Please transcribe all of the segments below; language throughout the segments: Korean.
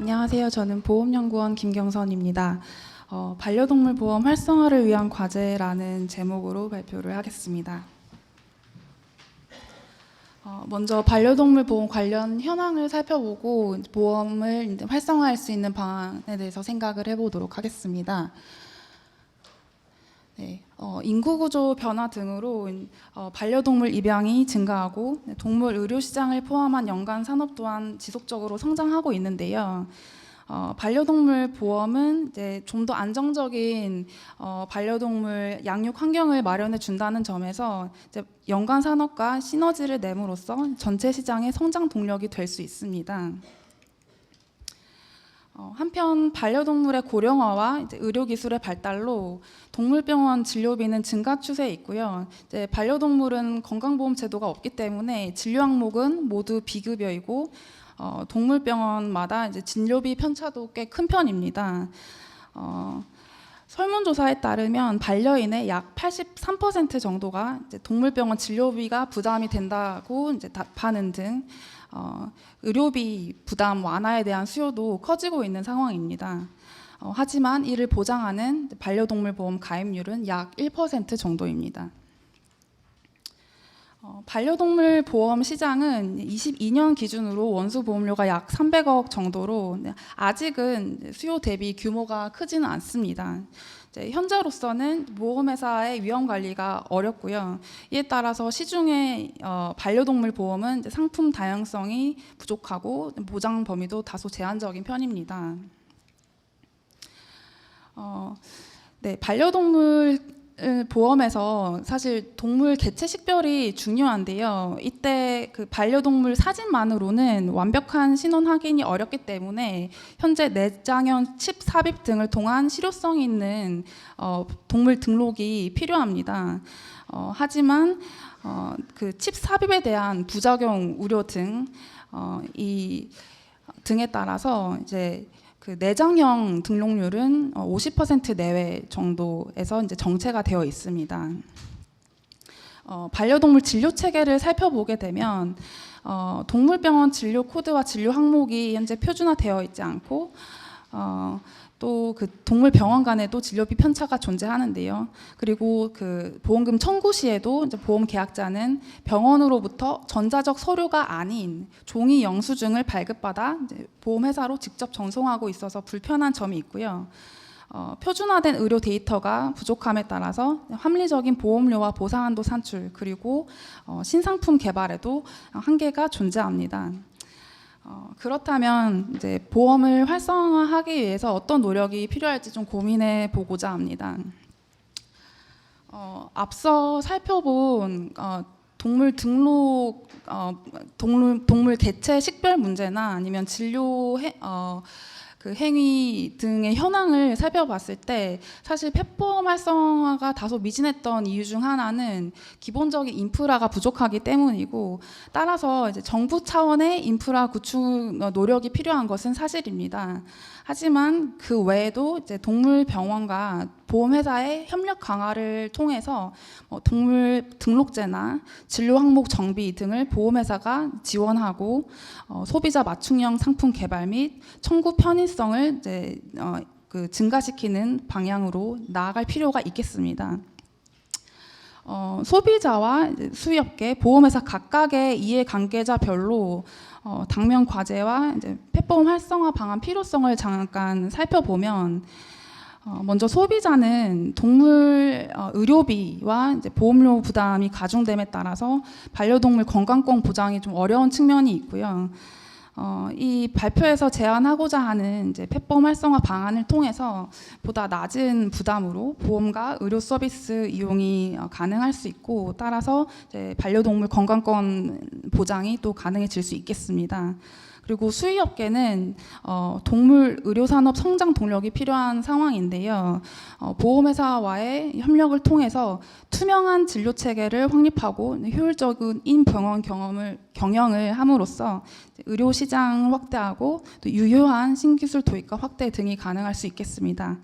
안녕하세요. 저는 보험연구원 김경선입니다. 반려동물 보험 활성화를 위한 과제라는 제목으로 발표를 하겠습니다. 먼저 반려동물 보험 관련 현황을 살펴보고 보험을 활성화할 수 있는 방안에 대해서 생각을 해보도록 하겠습니다. 네, 인구 구조 변화 등으로 반려동물 입양이 증가하고 동물 의료 시장을 포함한 연간 산업 또한 지속적으로 성장하고 있는데요. 반려동물 보험은 이제 좀 더 안정적인 반려동물 양육 환경을 마련해 준다는 점에서 이제 연간 산업과 시너지를 내므로써 전체 시장의 성장 동력이 될 수 있습니다. 한편 반려동물의 고령화와 이제 의료기술의 발달로 동물병원 진료비는 증가 추세에 있고요. 이제 반려동물은 건강보험 제도가 없기 때문에 진료 항목은 모두 비급여이고 동물병원마다 이제 진료비 편차도 꽤 큰 편입니다. 설문조사에 따르면 반려인의 약 83% 정도가 이제 동물병원 진료비가 부담이 된다고 이제 답하는 등 의료비 부담 완화에 대한 수요도 커지고 있는 상황입니다. 하지만 이를 보장하는 반려동물 보험 가입률은 약 1% 정도입니다. 반려동물 보험 시장은 22년 기준으로 원수 보험료가 약 300억 정도로 아직은 수요 대비 규모가 크지는 않습니다. 현재로서는 보험회사의 위험 관리가 어렵고요. 이에 따라서 시중의 반려동물 보험은 상품 다양성이 부족하고 보장 범위도 다소 제한적인 편입니다. 네, 반려동물 보험에서 사실 동물 개체 식별이 중요한데요. 이때 그 반려동물 사진만으로는 완벽한 신원 확인이 어렵기 때문에 현재 내장형 칩 삽입 등을 통한 실효성 있는 동물 등록이 필요합니다. 하지만 그 칩 삽입에 대한 부작용 우려 등에 따라서 이제 그 내장형 등록률은 50% 내외 정도에서 이제 정체가 되어 있습니다. 반려동물 진료 체계를 살펴보게 되면 동물병원 진료 코드와 진료 항목이 현재 표준화되어 있지 않고 또 그 동물병원 간에도 진료비 편차가 존재하는데요. 그리고 그 보험금 청구 시에도 이제 보험 계약자는 병원으로부터 전자적 서류가 아닌 종이 영수증을 발급받아 이제 보험회사로 직접 전송하고 있어서 불편한 점이 있고요. 표준화된 의료 데이터가 부족함에 따라서 합리적인 보험료와 보상한도 산출 그리고 신상품 개발에도 한계가 존재합니다. 그렇다면 이제 보험을 활성화하기 위해서 어떤 노력이 필요할지 좀 고민해 보고자 합니다. 앞서 살펴본 동물 등록, 동물 개체 식별 문제나 아니면 진료 그 행위 등의 현황을 살펴봤을 때 사실 펫보험 활성화가 다소 미진했던 이유 중 하나는 기본적인 인프라가 부족하기 때문이고 따라서 이제 정부 차원의 인프라 구축 노력이 필요한 것은 사실입니다. 하지만 그 외에도 이제 동물병원과 보험회사의 협력 강화를 통해서 동물 등록제나 진료 항목 정비 등을 보험회사가 지원하고 소비자 맞춤형 상품 개발 및 청구 편의성을 이제 그 증가시키는 방향으로 나아갈 필요가 있겠습니다. 소비자와 수의업계, 보험회사 각각의 이해관계자별로 당면 과제와 이제 펫보험 활성화 방안 필요성을 잠깐 살펴보면 먼저 소비자는 동물 의료비와 이제 보험료 부담이 가중됨에 따라서 반려동물 건강권 보장이 좀 어려운 측면이 있고요. 이 발표에서 제안하고자 하는 이제 펫보험 활성화 방안을 통해서 보다 낮은 부담으로 보험과 의료 서비스 이용이 가능할 수 있고 따라서 이제 반려동물 건강권 보장이 또 가능해질 수 있겠습니다. 그리고 수의업계는 동물 의료산업 성장 동력이 필요한 상황인데요. 보험회사와의 협력을 통해서 투명한 진료 체계를 확립하고 효율적인 인병원 경영을 함으로써 의료 시장을 확대하고 또 유효한 신기술 도입과 확대 등이 가능할 수 있겠습니다.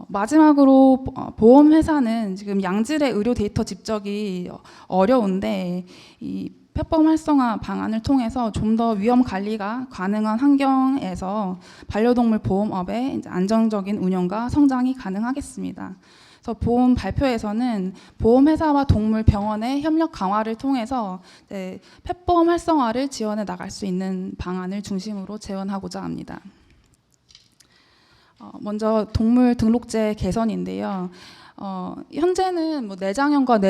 마지막으로 보험회사는 지금 양질의 의료 데이터 집적이 어려운데 이 펫보험 활성화 방안을 통해서 좀 더 위험 관리가 가능한 환경에서 반려동물 보험업의 이제 안정적인 운영과 성장이 가능하겠습니다. 그래서 보험 발표에서는 보험회사와 동물병원의 협력 강화를 통해서 펫보험 활성화를 지원해 나갈 수 있는 방안을 중심으로 제언하고자 합니다. 먼저 동물 등록제 개선인데요. 현재는 뭐 내장형과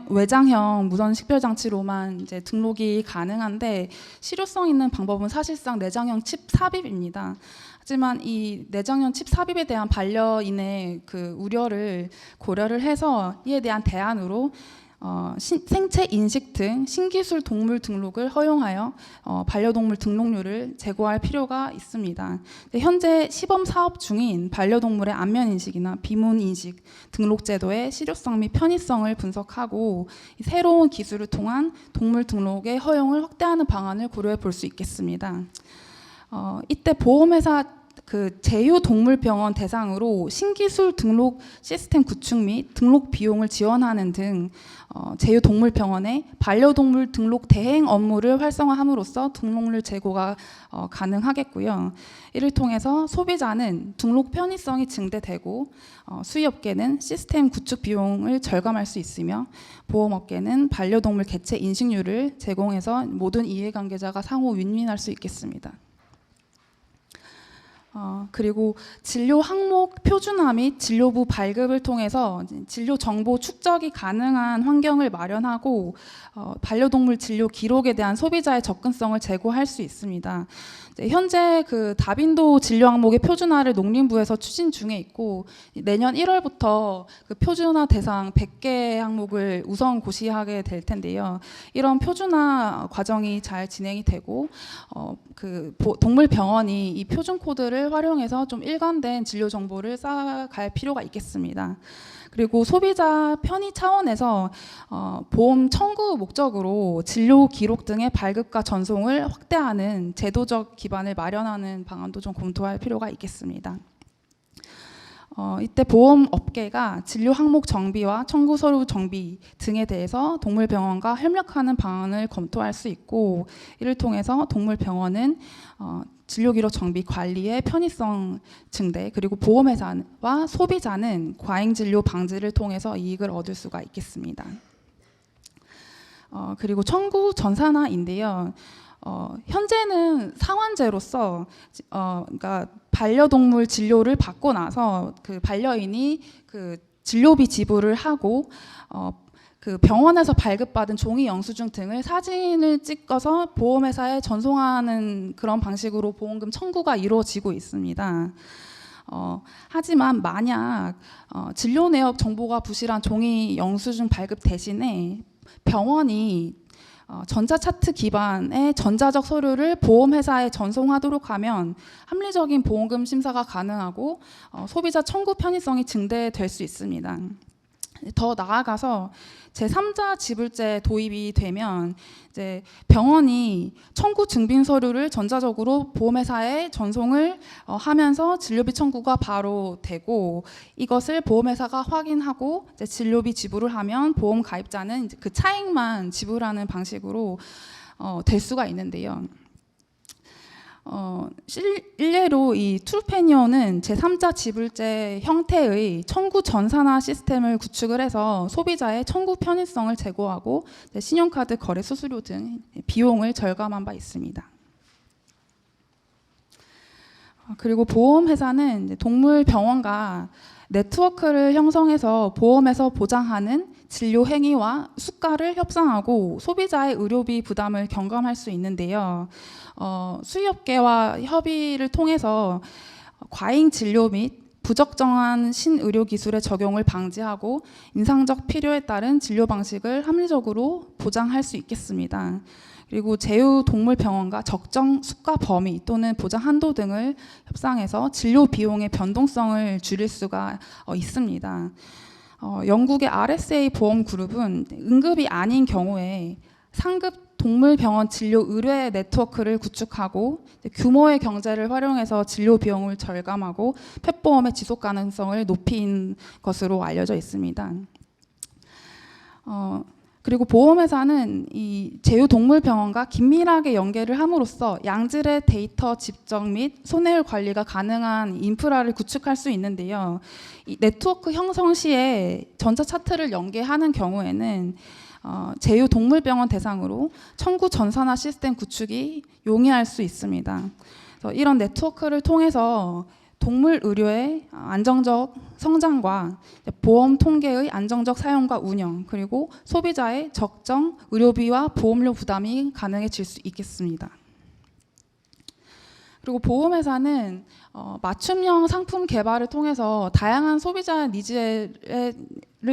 외장형 무선 식별 장치로만 이제 등록이 가능한데 실효성 있는 방법은 사실상 내장형 칩 삽입입니다. 하지만 이 내장형 칩 삽입에 대한 반려인의 그 우려를 고려를 해서 이에 대한 대안으로 생체 인식 등 신기술 동물 등록을 허용하여 반려동물 등록료를 제고할 필요가 있습니다. 현재 시범 사업 중인 반려동물의 안면 인식이나 비문 인식 등록 제도의 실효성 및 편의성을 분석하고 새로운 기술을 통한 동물 등록의 허용을 확대하는 방안을 고려해 볼 수 있겠습니다. 이때 보험회사 제휴동물병원 대상으로 신기술 등록 시스템 구축 및 등록 비용을 지원하는 등 제휴동물병원의 반려동물 등록 대행 업무를 활성화함으로써 등록료 제고가 가능하겠고요. 이를 통해서 소비자는 등록 편의성이 증대되고 수의업계는 시스템 구축 비용을 절감할 수 있으며 보험업계는 반려동물 개체 인식률을 제공해서 모든 이해관계자가 상호 윈윈할 수 있겠습니다. 그리고 진료 항목 표준화 및 진료부 발급을 통해서 진료 정보 축적이 가능한 환경을 마련하고 반려동물 진료 기록에 대한 소비자의 접근성을 제고할 수 있습니다. 현재 그 다빈도 진료 항목의 표준화를 농림부에서 추진 중에 있고 내년 1월부터 그 표준화 대상 100개 항목을 우선 고시하게 될 텐데요. 이런 표준화 과정이 잘 진행이 되고 동물병원이 이 표준 코드를 활용해서 좀 일관된 진료 정보를 쌓아갈 필요가 있겠습니다. 그리고 소비자 편의 차원에서 보험 청구 목적으로 진료 기록 등의 발급과 전송을 확대하는 제도적 기반을 마련하는 방안도 좀 검토할 필요가 있겠습니다. 이때 보험업계가 진료 항목 정비와 청구 서류 정비 등에 대해서 동물병원과 협력하는 방안을 검토할 수 있고 이를 통해서 동물병원은 진료기록 정비 관리의 편의성 증대 그리고 보험회사와 소비자는 과잉진료 방지를 통해서 이익을 얻을 수가 있겠습니다. 그리고 청구 전산화인데요. 현재는 상환제로서 그러니까 반려동물 진료를 받고 나서 그 반려인이 그 진료비 지불을 하고 그 병원에서 발급받은 종이 영수증 등을 사진을 찍어서 보험회사에 전송하는 그런 방식으로 보험금 청구가 이루어지고 있습니다. 하지만 만약 진료 내역 정보가 부실한 종이 영수증 발급 대신에 병원이 전자차트 기반의 전자적 서류를 보험회사에 전송하도록 하면 합리적인 보험금 심사가 가능하고 소비자 청구 편의성이 증대될 수 있습니다. 더 나아가서 제3자 지불제 도입이 되면 이제 병원이 청구 증빙 서류를 전자적으로 보험회사에 전송을 하면서 진료비 청구가 바로 되고 이것을 보험회사가 확인하고 이제 진료비 지불을 하면 보험 가입자는 이제 그 차익만 지불하는 방식으로 될 수가 있는데요. 일례로 이 툴페니어는 제3자 지불제 형태의 청구 전산화 시스템을 구축을 해서 소비자의 청구 편의성을 제고하고 신용카드 거래 수수료 등 비용을 절감한 바 있습니다. 그리고 보험회사는 동물병원과 네트워크를 형성해서 보험에서 보장하는 진료 행위와 수가를 협상하고 소비자의 의료비 부담을 경감할 수 있는데요. 수의업계와 협의를 통해서 과잉 진료 및 부적정한 신의료 기술의 적용을 방지하고 인상적 필요에 따른 진료 방식을 합리적으로 보장할 수 있겠습니다. 그리고 제휴동물병원과 적정 수가 범위 또는 보장 한도 등을 협상해서 진료 비용의 변동성을 줄일 수가 있습니다. 영국의 RSA 보험그룹은 응급이 아닌 경우에 상급 동물병원 진료 의뢰 네트워크를 구축하고 규모의 경제를 활용해서 진료 비용을 절감하고 펫보험의 지속 가능성을 높인 것으로 알려져 있습니다. 그리고 보험회사는 이 제휴동물병원과 긴밀하게 연계를 함으로써 양질의 데이터 집적 및 손해율 관리가 가능한 인프라를 구축할 수 있는데요. 이 네트워크 형성 시에 전자 차트를 연계하는 경우에는 제휴동물병원 대상으로 청구 전산화 시스템 구축이 용이할 수 있습니다. 그래서 이런 네트워크를 통해서 동물 의료의 안정적 성장과 보험 통계의 안정적 사용과 운영, 그리고 소비자의 적정 의료비와 보험료 부담이 가능해질 수 있겠습니다. 그리고 보험회사는 맞춤형 상품 개발을 통해서 다양한 소비자 니즈를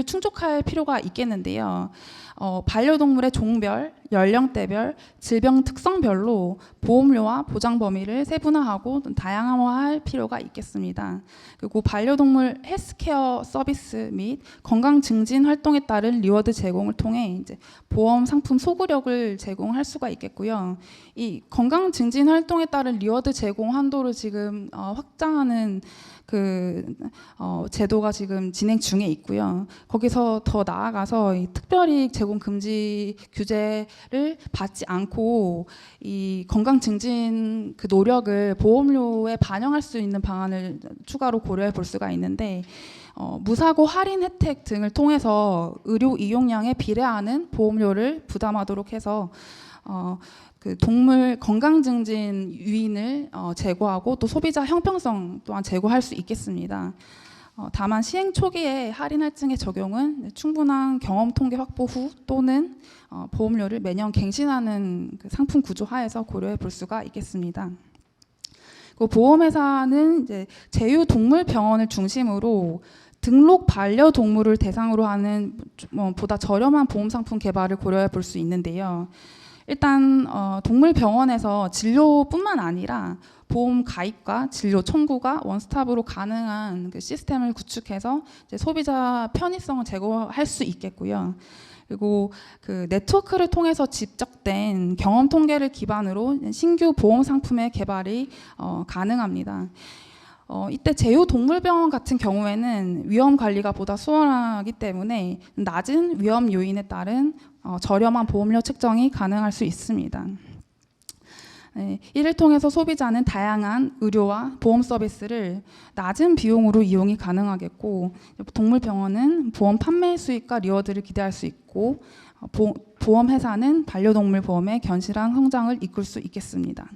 충족할 필요가 있겠는데요. 반려동물의 종별, 연령대별, 질병 특성별로 보험료와 보장 범위를 세분화하고 다양화할 필요가 있겠습니다. 그리고 반려동물 헬스케어 서비스 및 건강 증진 활동에 따른 리워드 제공을 통해 이제 보험 상품 소구력을 제공할 수가 있겠고요. 이 건강 증진 활동에 따른 리워드 제공 한도를 지금 확장하는 제도가 지금 진행 중에 있고요. 거기서 더 나아가서 이 특별이익 제공 금지 규제를 받지 않고 이 건강 증진 그 노력을 보험료에 반영할 수 있는 방안을 추가로 고려해 볼 수가 있는데, 무사고 할인 혜택 등을 통해서 의료 이용량에 비례하는 보험료를 부담하도록 해서 그 동물 건강 증진 유인을 제고하고 또 소비자 형평성 또한 제고할 수 있겠습니다. 다만 시행 초기에 할인 할증의 적용은 충분한 경험 통계 확보 후 또는 보험료를 매년 갱신하는 그 상품 구조 하에서 고려해 볼 수가 있겠습니다. 그 보험회사는 이제 제휴동물병원을 중심으로 등록 반려동물을 대상으로 하는 보다 저렴한 보험 상품 개발을 고려해 볼 수 있는데요. 일단 동물병원에서 진료뿐만 아니라 보험 가입과 진료 청구가 원스톱으로 가능한 그 시스템을 구축해서 이제 소비자 편의성을 제고할 수 있겠고요. 그리고 그 네트워크를 통해서 집적된 경험 통계를 기반으로 신규 보험 상품의 개발이 가능합니다. 이때 제휴동물병원 같은 경우에는 위험 관리가 보다 수월하기 때문에 낮은 위험 요인에 따른 저렴한 보험료 책정이 가능할 수 있습니다. 네, 이를 통해서 소비자는 다양한 의료와 보험 서비스를 낮은 비용으로 이용이 가능하겠고, 동물병원은 보험 판매 수익과 리워드를 기대할 수 있고, 보험회사는 반려동물 보험의 견실한 성장을 이끌 수 있겠습니다.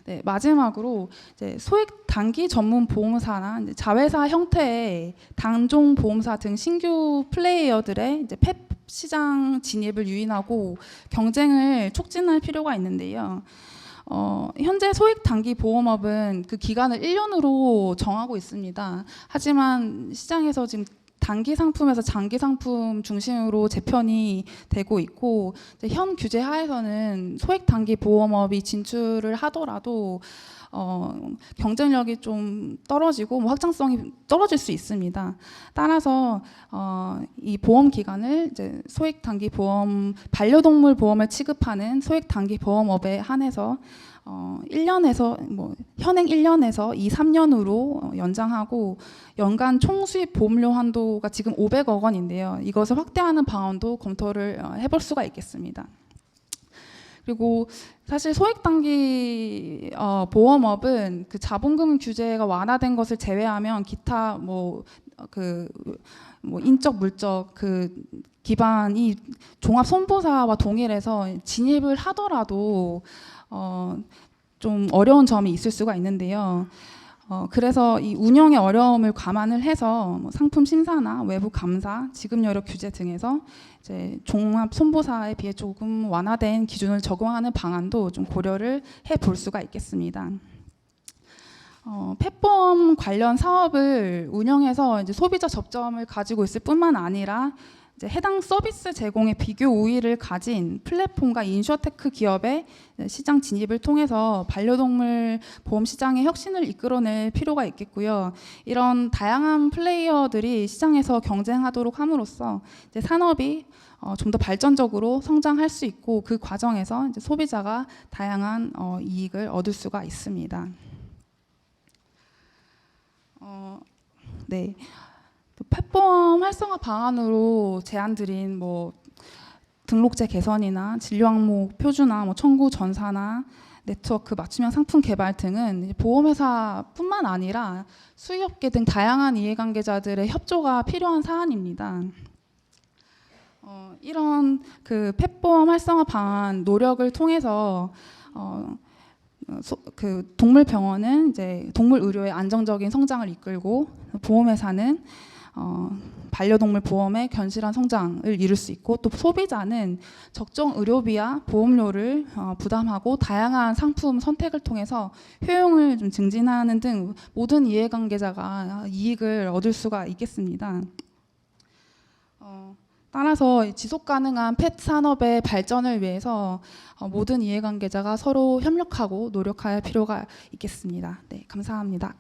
네, 마지막으로 이제 소액 단기 전문 보험사나 이제 자회사 형태의 단종 보험사 등 신규 플레이어들의 이제 펫 시장 진입을 유인하고 경쟁을 촉진할 필요가 있는데요. 현재 소액 단기 보험업은 그 기간을 1년으로 정하고 있습니다. 하지만 시장에서 지금 단기 상품에서 장기 상품 중심으로 재편이 되고 있고, 현 규제 하에서는 소액 단기 보험업이 진출을 하더라도 경쟁력이 좀 떨어지고 확장성이 떨어질 수 있습니다. 따라서 이 보험 기간을 이제 소액 단기 보험, 반려동물 보험을 취급하는 소액 단기 보험업에 한해서 1년에서 현행 1년에서 2, 3년으로 연장하고, 연간 총수입 보험료 한도가 지금 500억 원인데요. 이것을 확대하는 방안도 검토를 해볼 수가 있겠습니다. 그리고 사실 소액 단기 보험업은 그 자본금 규제가 완화된 것을 제외하면 기타 인적 물적 그 기반이 종합 손보사와 동일해서 진입을 하더라도 좀 어려운 점이 있을 수가 있는데요. 그래서 이 운영의 어려움을 감안을 해서 상품 심사나 외부 감사, 지급 여력 규제 등에서 이제 종합 손보사에 비해 조금 완화된 기준을 적용하는 방안도 좀 고려를 해볼 수가 있겠습니다. 펫보험 관련 사업을 운영해서 이제 소비자 접점을 가지고 있을 뿐만 아니라 이제 해당 서비스 제공에 비교 우위를 가진 플랫폼과 인슈어테크 기업의 시장 진입을 통해서 반려동물 보험 시장의 혁신을 이끌어낼 필요가 있겠고요. 이런 다양한 플레이어들이 시장에서 경쟁하도록 함으로써 이제 산업이 좀 더 발전적으로 성장할 수 있고, 그 과정에서 이제 소비자가 다양한 이익을 얻을 수가 있습니다. 네. 또 펫보험 활성화 방안으로 제안드린 뭐 등록제 개선이나 진료 항목 표준화, 뭐 청구 전사나 네트워크 맞춤형 상품 개발 등은 보험회사뿐만 아니라 수의업계 등 다양한 이해관계자들의 협조가 필요한 사안입니다. 이런 그 펫보험 활성화 방안 노력을 통해서 그 동물병원은 이제 동물 의료의 안정적인 성장을 이끌고 보험회사는 반려동물 보험의 견실한 성장을 이룰 수 있고 또 소비자는 적정 의료비와 보험료를 부담하고 다양한 상품 선택을 통해서 효용을 좀 증진하는 등 모든 이해관계자가 이익을 얻을 수가 있겠습니다. 따라서 지속 가능한 펫 산업의 발전을 위해서 모든 이해관계자가 서로 협력하고 노력할 필요가 있겠습니다. 네, 감사합니다.